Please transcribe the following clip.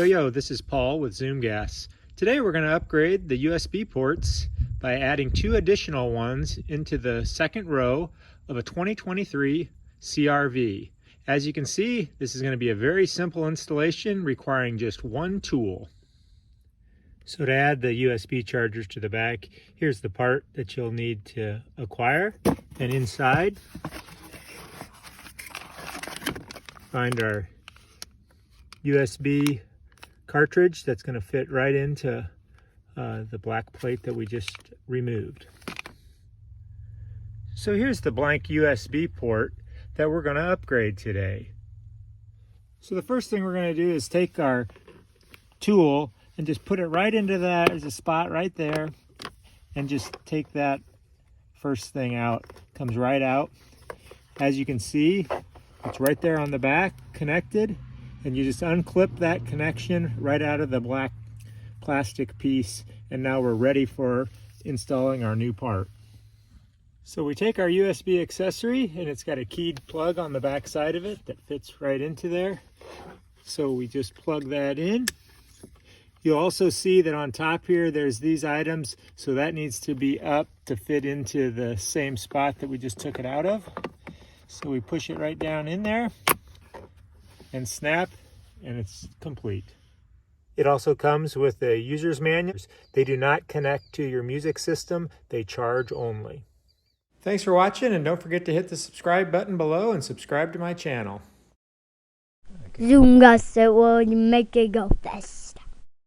Yo, this is Paul with Zoom Gas. Today we're going to upgrade the USB ports by adding 2 additional ones into the second row of a 2023 CR-V. As you can see, this is going to be a very simple installation requiring just one tool. So to add the USB chargers to the back, here's the part that you'll need to acquire. And inside, find our USB cartridge that's going to fit right into the black plate that we just removed. So here's the blank USB port that we're going to upgrade today. So the first thing we're going to do is take our tool and just put it right into that. There's a spot right there, and just take that first thing out. Comes right out. As you can see, it's right there on the back, connected. And you just unclip that connection right out of the black plastic piece, and now we're ready for installing our new part. So we take our USB accessory, and it's got a keyed plug on the back side of it that fits right into there. So we just plug that in. You'll also see that on top here there's these items, so that needs to be up to fit into the same spot that we just took it out of. So we push it right down in there and snap, and it's complete. It also comes with a user's manual. They do not connect to your music system, they charge only. Thanks for watching, and don't forget to hit the subscribe button below and subscribe to my channel. Zoom Gas, it will make it go fast.